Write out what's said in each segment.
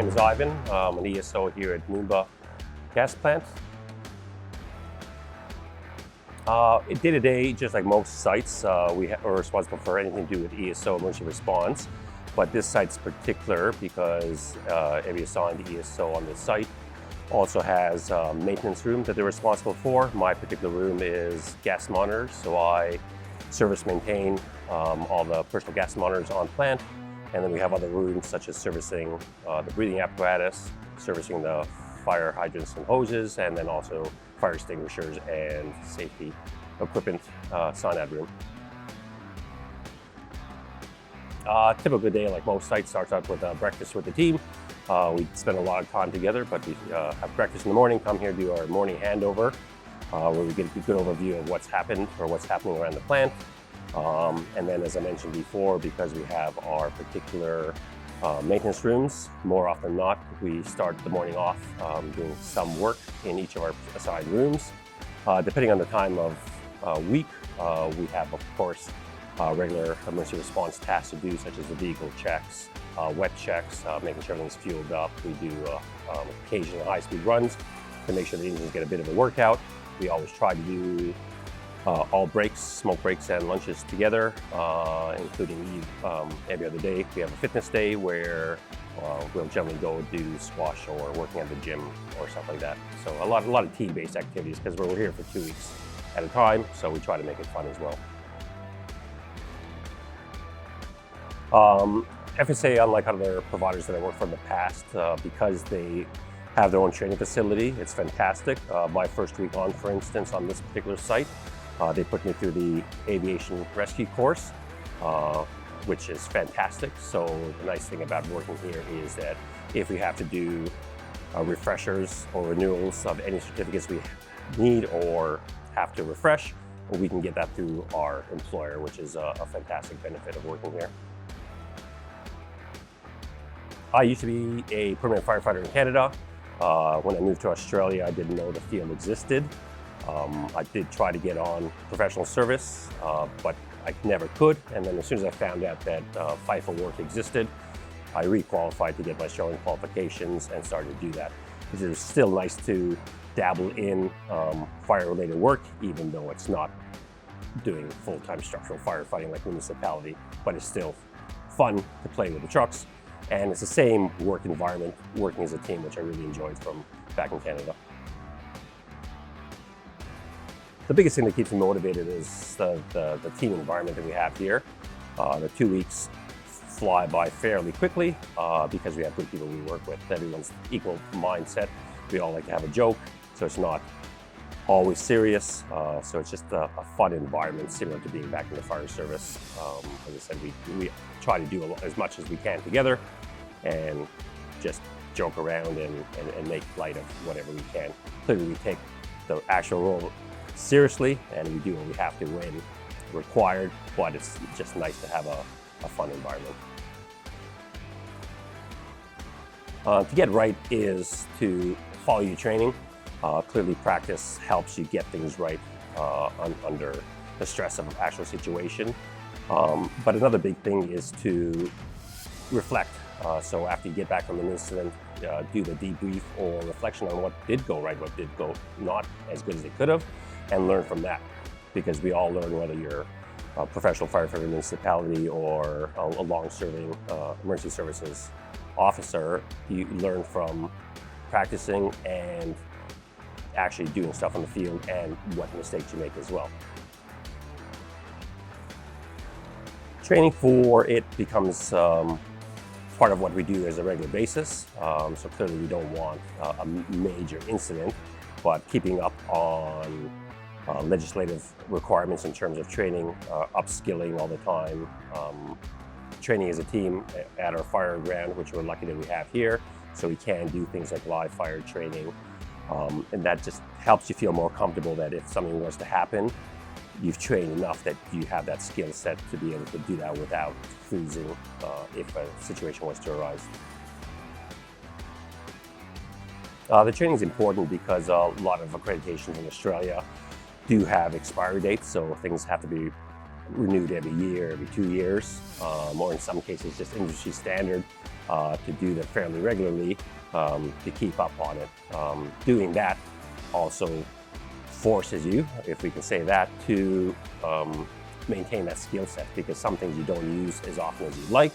is Ivan. I'm an ESO here at Moomba gas plant. Day-to-day, just like most sites, we are responsible for anything to do with ESO, emergency response. But this site's particular because every assigned ESO on this site also has a maintenance room that they're responsible for. My particular room is gas monitors, so I service maintain all the personal gas monitors on plant. And then we have other rooms such as servicing the breathing apparatus, servicing the fire hydrants and hoses, and then also fire extinguishers and safety equipment cyanide room. Typical day, like most sites, starts out with breakfast with the team. We spend a lot of time together, but we have breakfast in the morning, come here, do our morning handover, where we get a good overview of what's happened or what's happening around the plant. And then, as I mentioned before, because we have our particular maintenance rooms, more often than not, we start the morning off doing some work in each of our assigned rooms. Depending on the time of week, we have, of course, regular emergency response tasks to do, such as the vehicle checks, wet checks, making sure everything's fueled up. We do occasional high-speed runs to make sure the engines get a bit of a workout. We always try to do all breaks, smoke breaks and lunches together, including every other day. We have a fitness day where we'll generally go do squash or working at the gym or stuff like that. So a lot of team-based activities because we're here for 2 weeks at a time, so we try to make it fun as well. FSA, unlike other providers that I worked for in the past, because they have their own training facility, it's fantastic. My first week on, for instance, on this particular site, they put me through the aviation rescue course, which is fantastic. So the nice thing about working here is that if we have to do refreshers or renewals of any certificates we need or have to refresh, we can get that through our employer, which is a fantastic benefit of working here. I used to be a permanent firefighter in Canada. When I moved to Australia, I didn't know the field existed. I did try to get on professional service, but I never could. And then as soon as I found out that FIFO work existed, I re-qualified to get my showing qualifications and started to do that. Because it was still nice to dabble in fire-related work, even though it's not doing full-time structural firefighting like municipality, but it's still fun to play with the trucks. And it's the same work environment, working as a team, which I really enjoyed from back in Canada. The biggest thing that keeps me motivated is the team environment that we have here. The 2 weeks fly by fairly quickly because we have good people we work with. Everyone's equal mindset. We all like to have a joke, so it's not always serious. So it's just a fun environment, similar to being back in the fire service. As I said, we try to do as much as we can together and just joke around and make light of whatever we can. Clearly, we take the actual role seriously and we do what we have to when required, but it's just nice to have a fun environment. To get right is to follow your training. Clearly, practice helps you get things right under the stress of an actual situation. But another big thing is to reflect. So after you get back from an incident, do the debrief or reflection on what did go right, what did go not as good as it could have, and learn from that. Because we all learn, whether you're a professional firefighter municipality or a long-serving emergency services officer, you learn from practicing and actually doing stuff on the field and what mistakes you make as well. Training for it becomes part of what we do as a regular basis. So clearly we don't want a major incident, but keeping up on legislative requirements in terms of training, upskilling all the time, training as a team at our fire ground, which we're lucky that we have here. So we can do things like live fire training. And that just helps you feel more comfortable that if something was to happen, you've trained enough that you have that skill set to be able to do that without freezing if a situation was to arise. The training is important because a lot of accreditations in Australia do have expiry dates, so things have to be renewed every year, every 2 years, or in some cases just industry standard, to do that fairly regularly, to keep up on it. Doing that also forces you, if we can say that, to maintain that skill set, because some things you don't use as often as you'd like,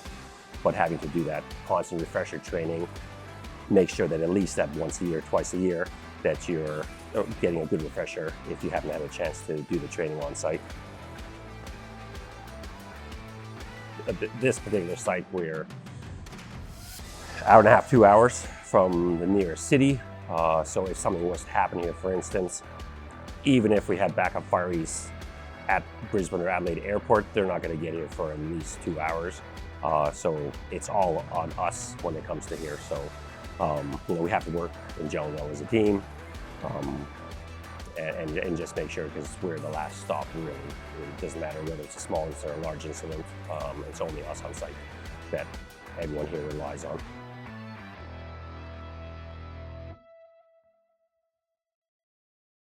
but having to do that constant refresher training, make sure that at least that once a year, twice a year, that you're getting a good refresher if you haven't had a chance to do the training on site. This particular site, we're an hour and a half, 2 hours from the nearest city. So if something was to happen here, for instance, even if we had backup fireys at Brisbane or Adelaide Airport, they're not going to get here for at least 2 hours. So it's all on us when it comes to here. So we have to work and gel well as a team, and just make sure, because we're the last stop. Really, it doesn't matter whether it's a small incident or a large incident. It's only us on site that everyone here relies on.